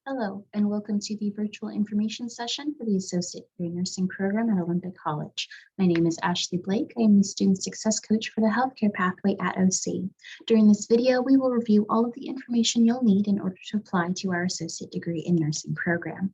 Hello, and welcome to the virtual information session for the Associate Degree Nursing Program at Olympic College. My name is Ashley Blake. I am the Student Success Coach for the Healthcare Pathway at OC. During this video, we will review all of the information you'll need in order to apply to our Associate Degree in Nursing program.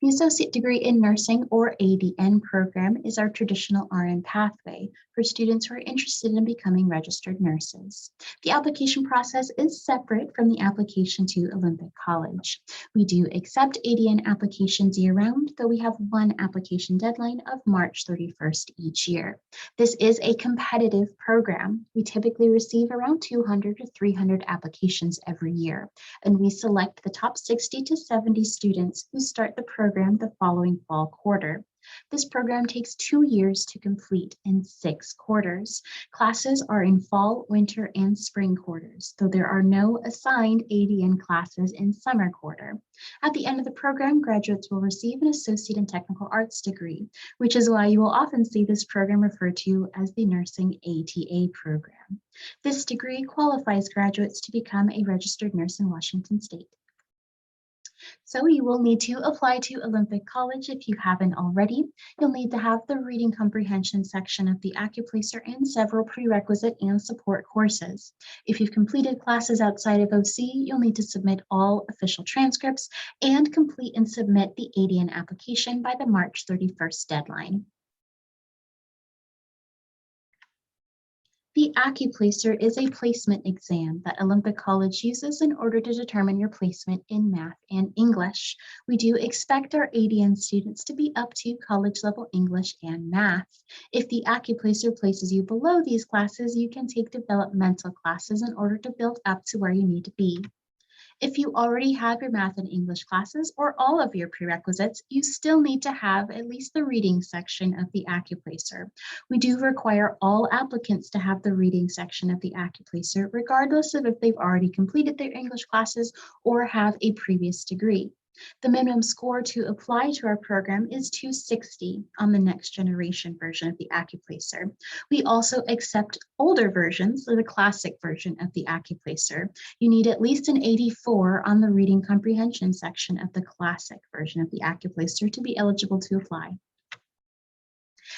The Associate Degree in Nursing, or ADN program, is our traditional RN pathway for students who are interested in becoming registered nurses. The application process is separate from the application to Olympic College. We do accept ADN applications year-round, though we have one application deadline of March 31st each year. This is a competitive program. We typically receive around 200 to 300 applications every year, and we select the top 60 to 70 students who start the program the following fall quarter. This program takes 2 years to complete in 6 quarters. Classes are in fall, winter, and spring quarters, though there are no assigned ADN classes in summer quarter. At the end of the program, graduates will receive an Associate in Technical Arts degree, which is why you will often see this program referred to as the Nursing ATA program. This degree qualifies graduates to become a registered nurse in Washington State. So you will need to apply to Olympic College if you haven't already. You'll need to have the reading comprehension section of the Accuplacer and several prerequisite and support courses. If you've completed classes outside of OC, you'll need to submit all official transcripts and complete and submit the ADN application by the March 31st deadline. The Accuplacer is a placement exam that Olympic College uses in order to determine your placement in math and English. We do expect our ADN students to be up to college level English and math. If the Accuplacer places you below these classes, you can take developmental classes in order to build up to where you need to be. If you already have your math and English classes or all of your prerequisites, you still need to have at least the reading section of the Accuplacer. We do require all applicants to have the reading section of the Accuplacer, regardless of if they've already completed their English classes or have a previous degree. The minimum score to apply to our program is 260 on the next generation version of the Accuplacer. We also accept older versions, so the classic version of the Accuplacer. You need at least an 84 on the reading comprehension section of the classic version of the Accuplacer to be eligible to apply.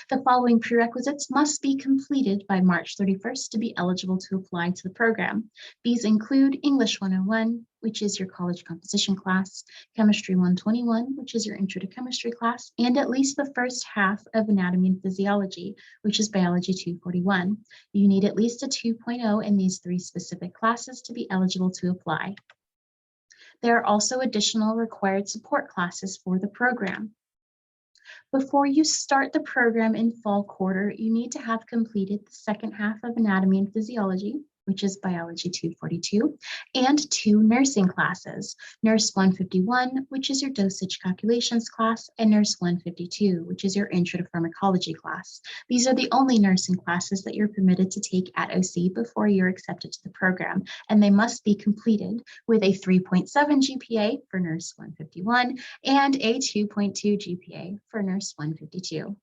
The following prerequisites must be completed by March 31st to be eligible to apply to the program. These include English 101, which is your college composition class, Chemistry 121, which is your Intro to Chemistry class, and at least the first half of Anatomy and Physiology, which is Biology 241. You need at least a 2.0 in these 3 specific classes to be eligible to apply. There are also additional required support classes for the program. Before you start the program in fall quarter, you need to have completed the second half of Anatomy and Physiology, which is Biology 242, and 2 nursing classes, Nurse 151, which is your dosage calculations class, and Nurse 152, which is your Intro to Pharmacology class. These are the only nursing classes that you're permitted to take at OC before you're accepted to the program, and they must be completed with a 3.7 GPA for Nurse 151 and a 2.2 GPA for Nurse 152.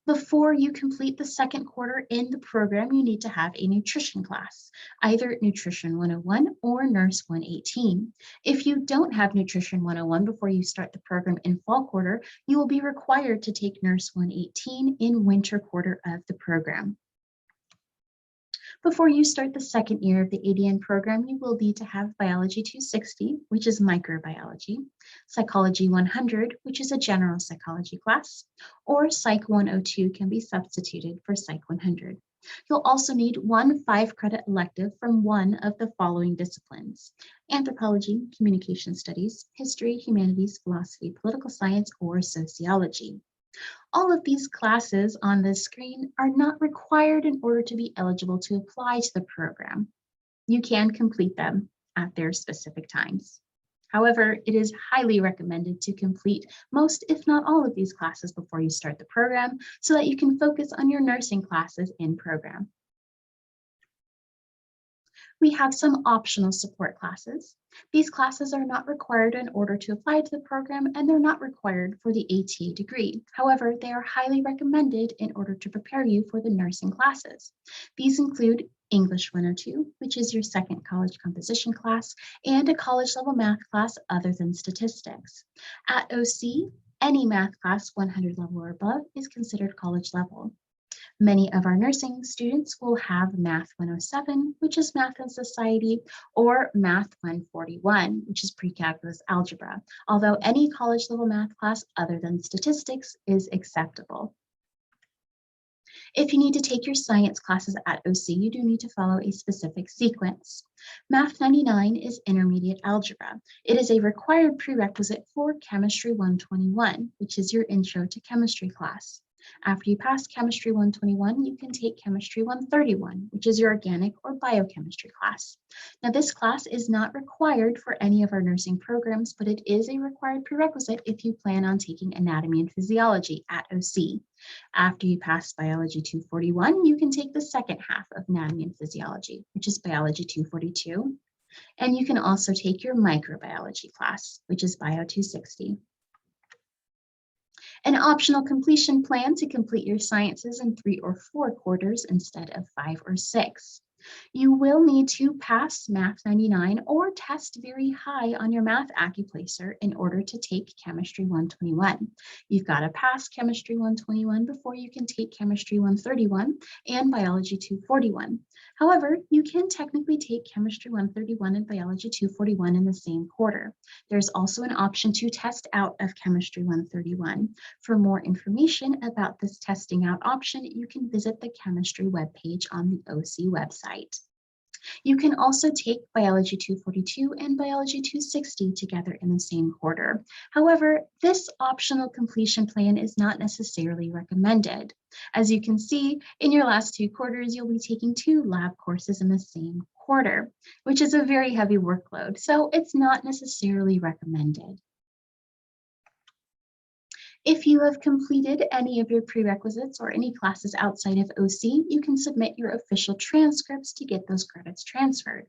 Before you complete the second quarter in the program, you need to have a nutrition class, either Nutrition 101 or Nurse 118. If you don't have Nutrition 101 before you start the program in fall quarter, you will be required to take Nurse 118 in winter quarter of the program. Before you start the second year of the ADN program, you will need to have Biology 260, which is microbiology, Psychology 100, which is a general psychology class, or Psych 102 can be substituted for Psych 100. You'll also need 1 5-credit elective from one of the following disciplines: anthropology, communication studies, history, humanities, philosophy, political science, or sociology. All of these classes on this screen are not required in order to be eligible to apply to the program. You can complete them at their specific times. However, it is highly recommended to complete most, if not all, of these classes before you start the program so that you can focus on your nursing classes in program. We have some optional support classes. These classes are not required in order to apply to the program, and they're not required for the ATA degree. However, they are highly recommended in order to prepare you for the nursing classes. These include English 102, which is your second college composition class, and a college level math class other than statistics. At OC, any math class 100 level or above is considered college level. Many of our nursing students will have Math 107, which is Math and Society, or Math 141, which is Pre-Calculus Algebra, although any college level math class other than statistics is acceptable. If you need to take your science classes at OC, you do need to follow a specific sequence. Math 99 is intermediate algebra. It is a required prerequisite for Chemistry 121, which is your intro to chemistry class. After you pass Chemistry 121, you can take Chemistry 131, which is your organic or biochemistry class. Now, this class is not required for any of our nursing programs, but it is a required prerequisite if you plan on taking anatomy and physiology at OC. After you pass Biology 241, you can take the second half of anatomy and physiology, which is Biology 242. And you can also take your microbiology class, which is Bio 260. An optional completion plan to complete your sciences in 3 or 4 quarters instead of 5 or 6. You will need to pass Math 99 or test very high on your math AccuPlacer in order to take Chemistry 121. You've got to pass Chemistry 121 before you can take Chemistry 131 and Biology 241. However, you can technically take Chemistry 131 and Biology 241 in the same quarter. There's also an option to test out of Chemistry 131. For more information about this testing out option, you can visit the chemistry webpage on the OC website. You can also take Biology 242 and Biology 260 together in the same quarter. However, this optional completion plan is not necessarily recommended. As you can see, in your last 2 quarters, you'll be taking 2 lab courses in the same quarter, which is a very heavy workload, so it's not necessarily recommended. If you have completed any of your prerequisites or any classes outside of OC, you can submit your official transcripts to get those credits transferred.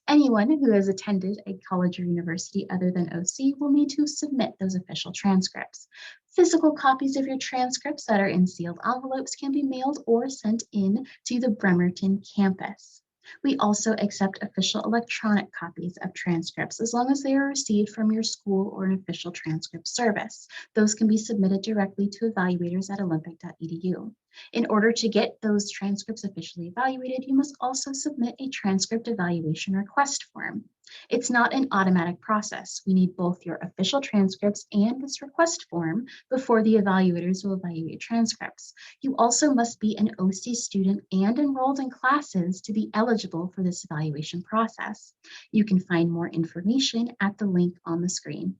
Anyone who has attended a college or university other than OC will need to submit those official transcripts. Physical copies of your transcripts that are in sealed envelopes can be mailed or sent in to the Bremerton campus. We also accept official electronic copies of transcripts as long as they are received from your school or an official transcript service. Those can be submitted directly to evaluators at olympic.edu. In order to get those transcripts officially evaluated, you must also submit a transcript evaluation request form. It's not an automatic process. We need both your official transcripts and this request form before the evaluators will evaluate transcripts. You also must be an OC student and enrolled in classes to be eligible for this evaluation process. You can find more information at the link on the screen.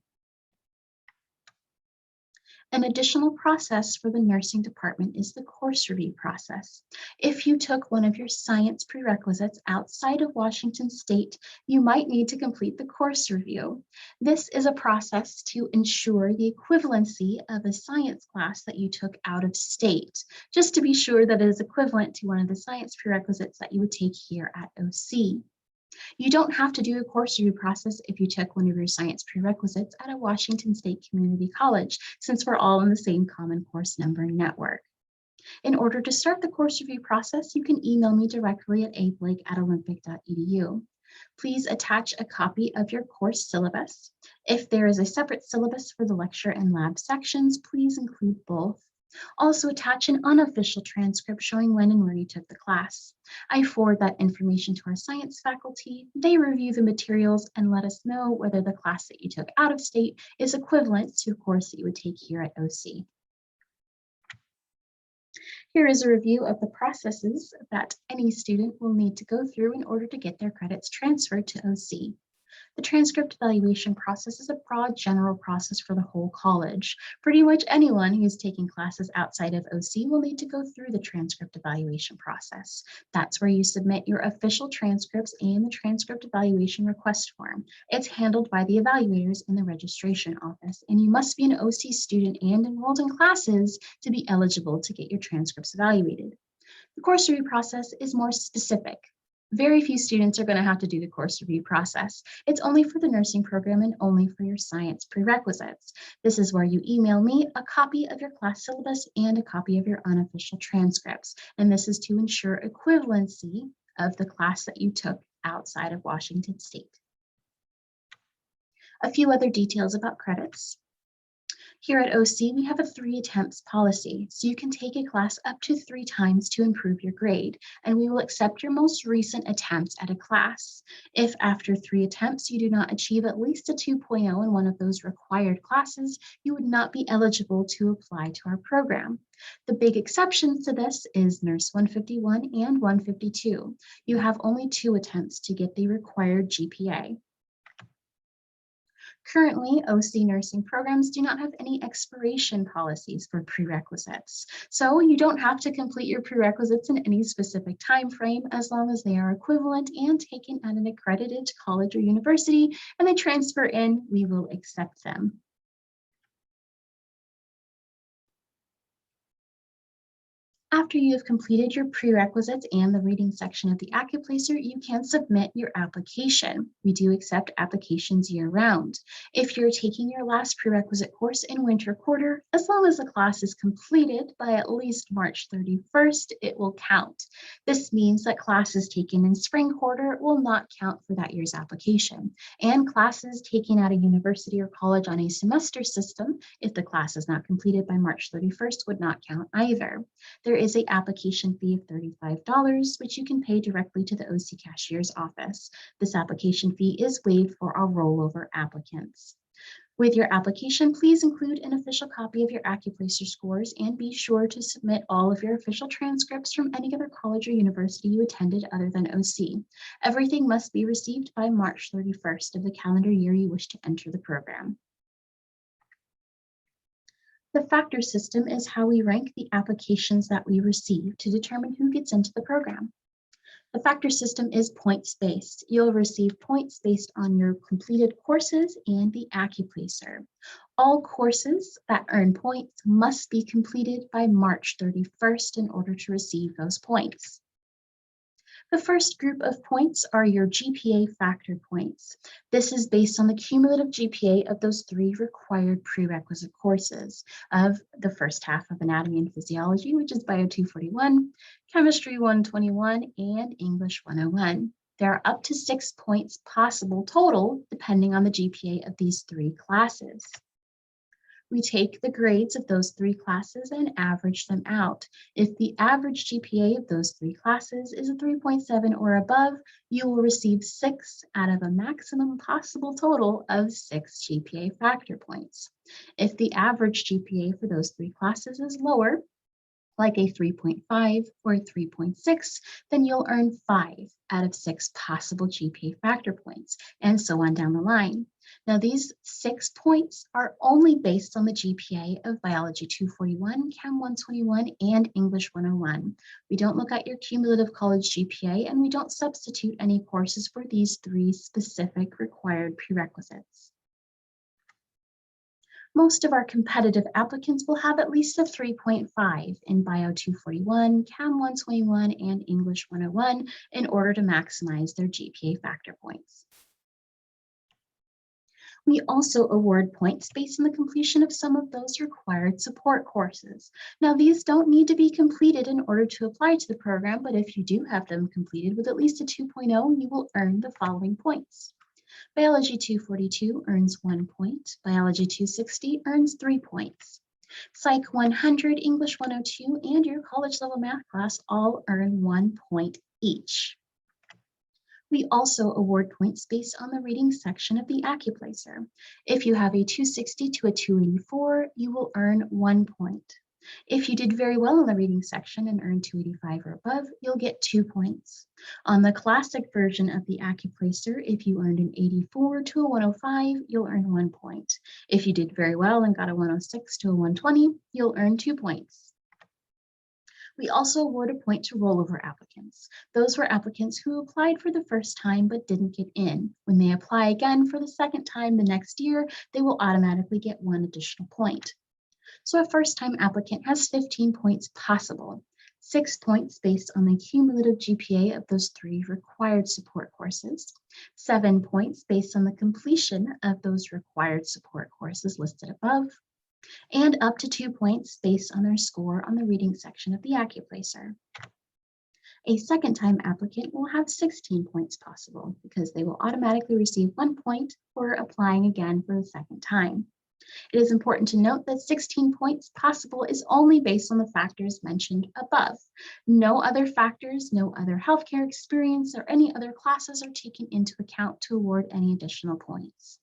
An additional process for the nursing department is the course review process. If you took one of your science prerequisites outside of Washington State, you might need to complete the course review. This is a process to ensure the equivalency of a science class that you took out of state, just to be sure that it is equivalent to one of the science prerequisites that you would take here at OC. You don't have to do a course review process if you took one of your science prerequisites at a Washington State community college, since we're all in the same Common Course numbering network. In order to start the course review process, you can email me directly at ablake@olympic.edu. Please attach a copy of your course syllabus. If there is a separate syllabus for the lecture and lab sections, please include both. Also attach an unofficial transcript showing when and where you took the class. I forward that information to our science faculty. They review the materials and let us know whether the class that you took out of state is equivalent to a course that you would take here at OC. Here is a review of the processes that any student will need to go through in order to get their credits transferred to OC. The transcript evaluation process is a broad general process for the whole college. Pretty much anyone who's taking classes outside of OC will need to go through the transcript evaluation process. That's where you submit your official transcripts and the transcript evaluation request form. It's handled by the evaluators in the registration office, and you must be an OC student and enrolled in classes to be eligible to get your transcripts evaluated. The course review process is more specific. Very few students are going to have to do the course review process. It's only for the nursing program and only for your science prerequisites. This is where you email me a copy of your class syllabus and a copy of your unofficial transcripts. And this is to ensure equivalency of the class that you took outside of Washington State. A few other details about credits. Here at OC, we have a 3 attempts policy, so you can take a class up to 3 times to improve your grade, and we will accept your most recent attempts at a class. If after 3 attempts you do not achieve at least a 2.0 in one of those required classes, you would not be eligible to apply to our program. The big exceptions to this is Nurse 151 and 152. You have only 2 attempts to get the required GPA. Currently, OC nursing programs do not have any expiration policies for prerequisites. So you don't have to complete your prerequisites in any specific time frame as long as they are equivalent and taken at an accredited college or university and they transfer in, we will accept them. After you have completed your prerequisites and the reading section of the Accuplacer, you can submit your application. We do accept applications year-round. If you're taking your last prerequisite course in winter quarter, as long as the class is completed by at least March 31st, it will count. This means that classes taken in spring quarter will not count for that year's application. And classes taken at a university or college on a semester system, if the class is not completed by March 31st, would not count either. There is an application fee of $35, which you can pay directly to the OC cashier's office. This application fee is waived for our rollover applicants. With your application, please include an official copy of your Accuplacer scores and be sure to submit all of your official transcripts from any other college or university you attended other than OC. Everything must be received by March 31st of the calendar year you wish to enter the program. The factor system is how we rank the applications that we receive to determine who gets into the program. The factor system is points-based. You'll receive points based on your completed courses and the Accuplacer. All courses that earn points must be completed by March 31st in order to receive those points. The first group of points are your GPA factor points. This is based on the cumulative GPA of those 3 required prerequisite courses of the first half of Anatomy and Physiology, which is Bio 241, Chemistry 121, and English 101. There are up to 6 points possible total, depending on the GPA of these 3 classes. We take the grades of those 3 classes and average them out. If the average GPA of those 3 classes is a 3.7 or above, you will receive 6 out of a maximum possible total of 6 GPA factor points. If the average GPA for those 3 classes is lower, like a 3.5 or a 3.6, then you'll earn 5 out of 6 possible GPA factor points, and so on down the line. Now, these 6 points are only based on the GPA of Biology 241, Chem 121, and English 101. We don't look at your cumulative college GPA, and we don't substitute any courses for these 3 specific required prerequisites. Most of our competitive applicants will have at least a 3.5 in Bio 241, Chem 121, and English 101 in order to maximize their GPA factor points. We also award points based on the completion of some of those required support courses. Now, these don't need to be completed in order to apply to the program, but if you do have them completed with at least a 2.0, you will earn the following points. Biology 242 earns 1 point. Biology 260 earns 3 points. Psych 100, English 102, and your college level math class all earn 1 point each. We also award points based on the reading section of the Accuplacer. If you have a 260 to a 284, you will earn 1 point. If you did very well in the reading section and earned 285 or above, you'll get 2 points. On the classic version of the Accuplacer, if you earned an 84 to a 105, you'll earn 1 point. If you did very well and got a 106 to a 120, you'll earn 2 points. We also award a point to rollover applicants. Those were applicants who applied for the first time but didn't get in. When they apply again for the second time the next year, they will automatically get 1 additional point. So a first-time applicant has 15 points possible. 6 points based on the cumulative GPA of those 3 required support courses, 7 points based on the completion of those required support courses listed above, and up to 2 points based on their score on the reading section of the AccuPlacer. A second-time applicant will have 16 points possible because they will automatically receive 1 point for applying again for the second time. It is important to note that 16 points possible is only based on the factors mentioned above. No other factors, no other healthcare experience, or any other classes are taken into account to award any additional points.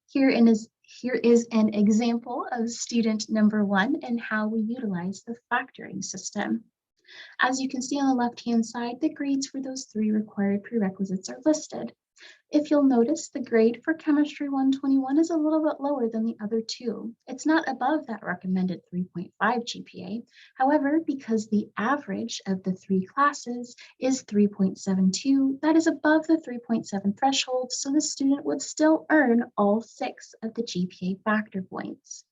Here is an example of student number 1 and how we utilize the factoring system. As you can see on the left-hand side, the grades for those 3 required prerequisites are listed. If you'll notice, the grade for Chemistry 121 is a little bit lower than the other 2. It's not above that recommended 3.5 GPA. However, because the average of the 3 classes is 3.72, that is above the 3.7 threshold, so the student would still earn all 6 of the GPA factor points.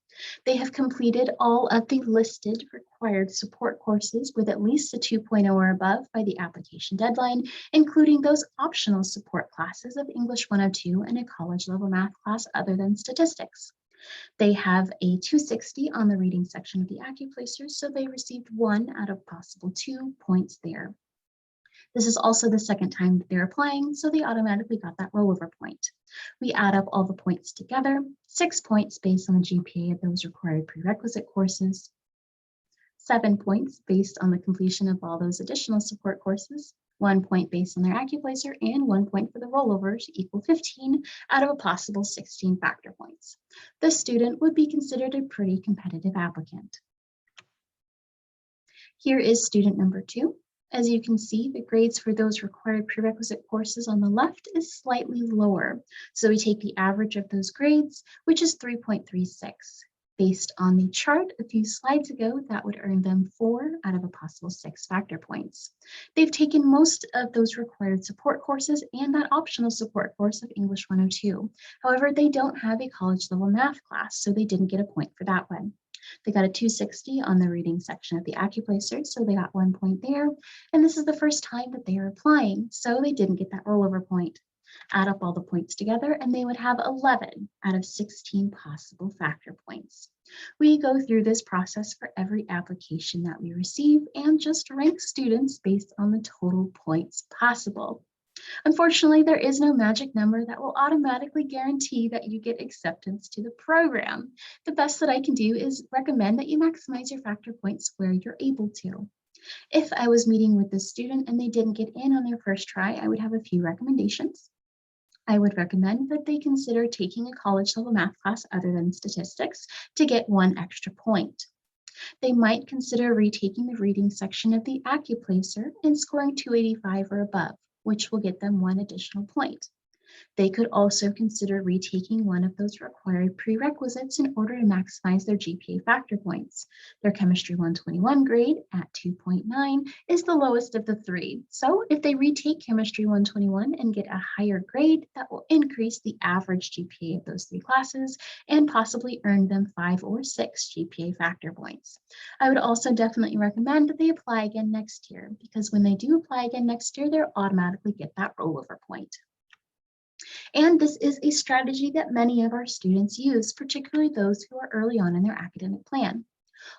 They have completed all of the listed required support courses with at least a 2.0 or above by the application deadline, including those optional support classes of English 102 and a college level math class other than statistics. They have a 260 on the reading section of the AccuPlacer, so they received 1 out of possible 2 points there. This is also the second time that they're applying, so they automatically got that rollover point. We add up all the points together, 6 points based on the GPA of those required prerequisite courses, 7 points based on the completion of all those additional support courses, 1 point based on their AccuPlacer, and 1 point for the rollover to equal 15 out of a possible 16 factor points. The student would be considered a pretty competitive applicant. Here is student number 2. As you can see, the grades for those required prerequisite courses on the left is slightly lower. So we take the average of those grades, which is 3.36. Based on the chart a few slides ago, that would earn them 4 out of a possible 6 factor points. They've taken most of those required support courses and that optional support course of English 102. However, they don't have a college level math class, so they didn't get a point for that one. They got a 260 on the reading section of the AccuPlacer, so they got 1 point there. And this is the first time that they are applying, so they didn't get that rollover point. Add up all the points together, and they would have 11 out of 16 possible factor points. We go through this process for every application that we receive and just rank students based on the total points possible. Unfortunately, there is no magic number that will automatically guarantee that you get acceptance to the program. The best that I can do is recommend that you maximize your factor points where you're able to. If I was meeting with this student and they didn't get in on their first try, I would have a few recommendations. I would recommend that they consider taking a college level math class other than statistics to get 1 extra point. They might consider retaking the reading section of the AccuPlacer and scoring 285 or above, which will get them 1 additional point. They could also consider retaking one of those required prerequisites in order to maximize their GPA factor points. Their Chemistry 121 grade at 2.9 is the lowest of the 3. So if they retake Chemistry 121 and get a higher grade, that will increase the average GPA of those 3 classes and possibly earn them 5 or 6 GPA factor points. I would also definitely recommend that they apply again next year, because when they do apply again next year, they'll automatically get that rollover point. And this is a strategy that many of our students use, particularly those who are early on in their academic plan.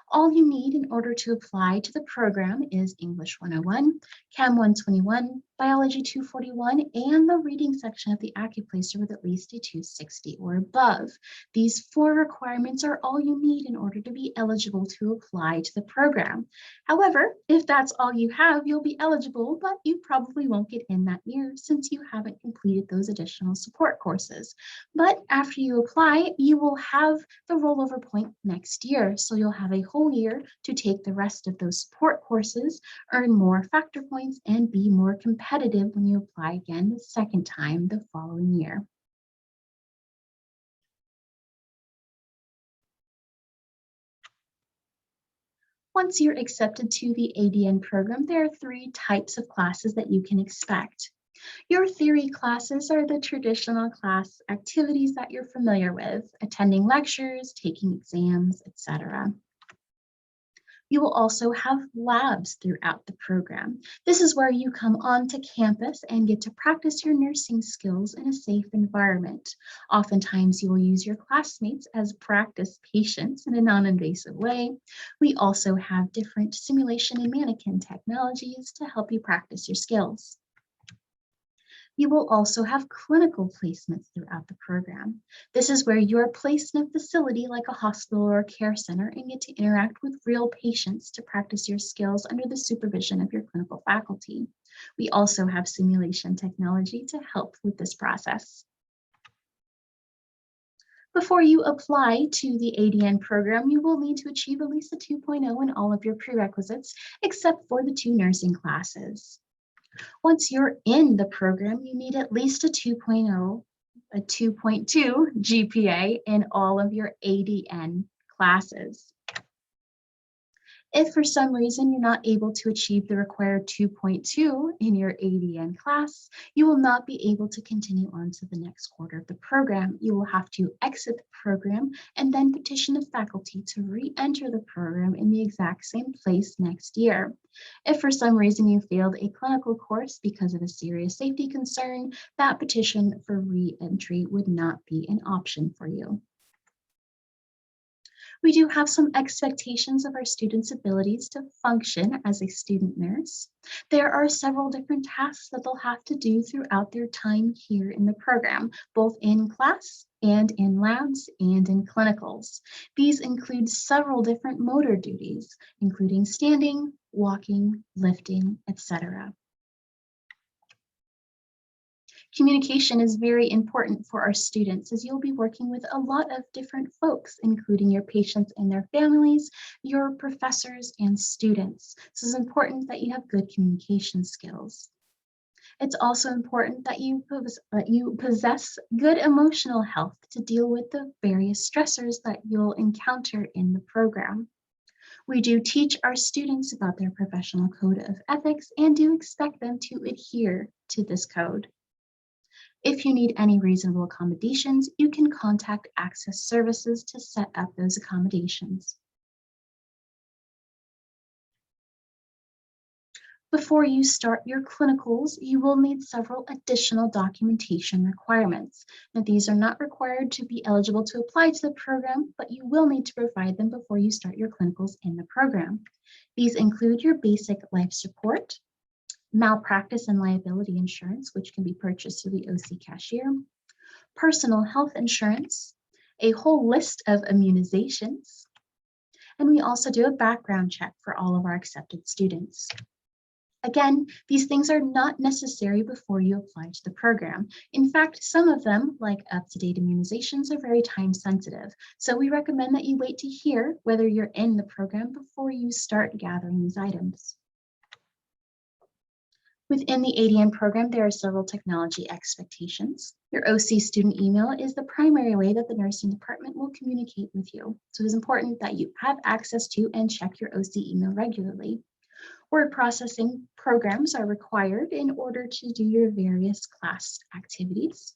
All you need in order to apply to the program is English 101, Chem 121, Biology 241, and the reading section of the AccuPlacer with at least a 260 or above. These 4 requirements are all you need in order to be eligible to apply to the program. However, if that's all you have, you'll be eligible, but you probably won't get in that year since you haven't completed those additional support courses. But after you apply, you will have the rollover point next year, so you'll have a whole year to take the rest of those support courses, earn more factor points, and be more competitive when you apply again the second time the following year. Once you're accepted to the ADN program, there are 3 types of classes that you can expect. Your theory classes are the traditional class activities that you're familiar with, attending lectures, taking exams, etc. You will also have labs throughout the program. This is where you come onto campus and get to practice your nursing skills in a safe environment. Oftentimes, you will use your classmates as practice patients in a non-invasive way. We also have different simulation and mannequin technologies to help you practice your skills. You will also have clinical placements throughout the program. This is where you are placed in a facility like a hospital or a care center and get to interact with real patients to practice your skills under the supervision of your clinical faculty. We also have simulation technology to help with this process. Before you apply to the ADN program, you will need to achieve at least a 2.0 in all of your prerequisites, except for the 2 nursing classes. Once you're in the program, you need at least a 2.0, a 2.2 GPA in all of your ADN classes. If for some reason you're not able to achieve the required 2.2 in your ADN class, you will not be able to continue on to the next quarter of the program. You will have to exit the program and then petition the faculty to re-enter the program in the exact same place next year. If for some reason you failed a clinical course because of a serious safety concern, that petition for re-entry would not be an option for you. We do have some expectations of our students' abilities to function as a student nurse. There are several different tasks that they'll have to do throughout their time here in the program, both in class and in labs and in clinicals. These include several different motor duties, including standing, walking, lifting, etc. Communication is very important for our students as you'll be working with a lot of different folks, including your patients and their families, your professors and students. So it's important that you have good communication skills. It's also important that you possess good emotional health to deal with the various stressors that you'll encounter in the program. We do teach our students about their professional code of ethics and do expect them to adhere to this code. If you need any reasonable accommodations, you can contact Access Services to set up those accommodations. Before you start your clinicals, you will need several additional documentation requirements. Now, these are not required to be eligible to apply to the program, but you will need to provide them before you start your clinicals in the program. These include your basic life support, malpractice and liability insurance, which can be purchased through the OC cashier, personal health insurance, a whole list of immunizations, and we also do a background check for all of our accepted students. Again, these things are not necessary before you apply to the program. In fact, some of them, like up-to-date immunizations, are very time sensitive. So we recommend that you wait to hear whether you're in the program before you start gathering these items. Within the ADN program, there are several technology expectations. Your OC student email is the primary way that the nursing department will communicate with you. So it's important that you have access to and check your OC email regularly. Word processing programs are required in order to do your various class activities.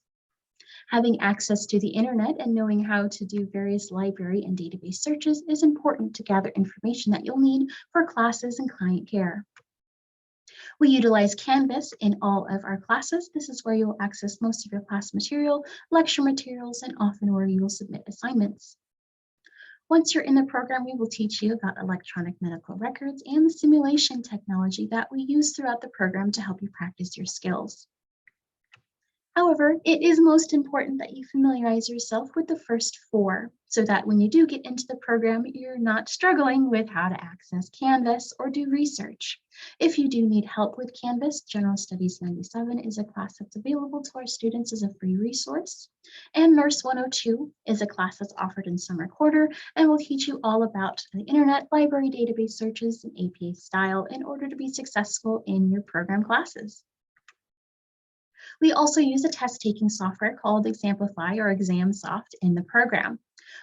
Having access to the internet and knowing how to do various library and database searches is important to gather information that you'll need for classes and client care. We utilize Canvas in all of our classes. This is where you'll access most of your class material, lecture materials, and often where you will submit assignments. Once you're in the program, we will teach you about electronic medical records and the simulation technology that we use throughout the program to help you practice your skills. However, it is most important that you familiarize yourself with the first 4 so that when you do get into the program, you're not struggling with how to access Canvas or do research. If you do need help with Canvas, General Studies 97 is a class that's available to our students as a free resource. And Nurse 102 is a class that's offered in summer quarter and will teach you all about the internet, library database searches, and APA style in order to be successful in your program classes. We also use a test-taking software called Examplify or ExamSoft in the program.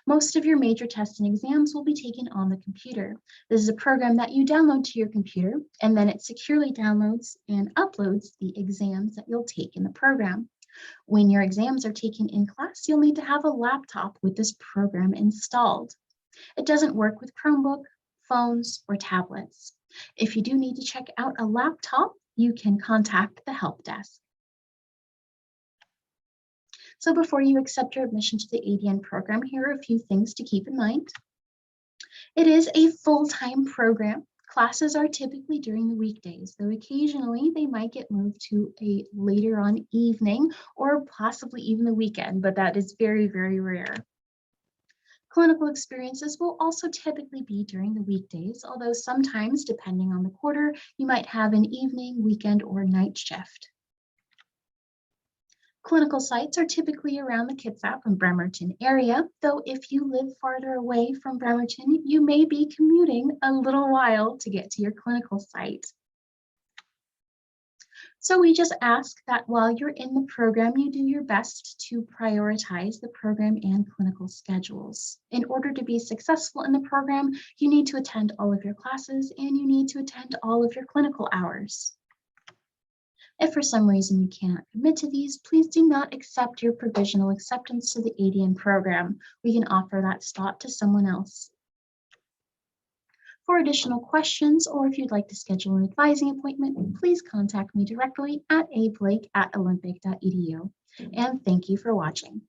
Most of your major tests and exams will be taken on the computer. This is a program that you download to your computer, and then it securely downloads and uploads the exams that you'll take in the program. When your exams are taken in class, you'll need to have a laptop with this program installed. It doesn't work with Chromebook, phones, or tablets. If you do need to check out a laptop, you can contact the help desk. So before you accept your admission to the ADN program, here are a few things to keep in mind. It is a full-time program. Classes are typically during the weekdays, though occasionally they might get moved to a later on evening or possibly even the weekend, but that is very, very rare. Clinical experiences will also typically be during the weekdays, although sometimes, depending on the quarter, you might have an evening, weekend, or night shift. Clinical sites are typically around the Kitsap and Bremerton area, though if you live farther away from Bremerton, you may be commuting a little while to get to your clinical site. So we just ask that while you're in the program, you do your best to prioritize the program and clinical schedules. In order to be successful in the program, you need to attend all of your classes and you need to attend all of your clinical hours. If for some reason you cannot commit to these, please do not accept your provisional acceptance to the ADN program. We can offer that slot to someone else. For additional questions, or if you'd like to schedule an advising appointment, please contact me directly at ablake@olympic.edu. And thank you for watching.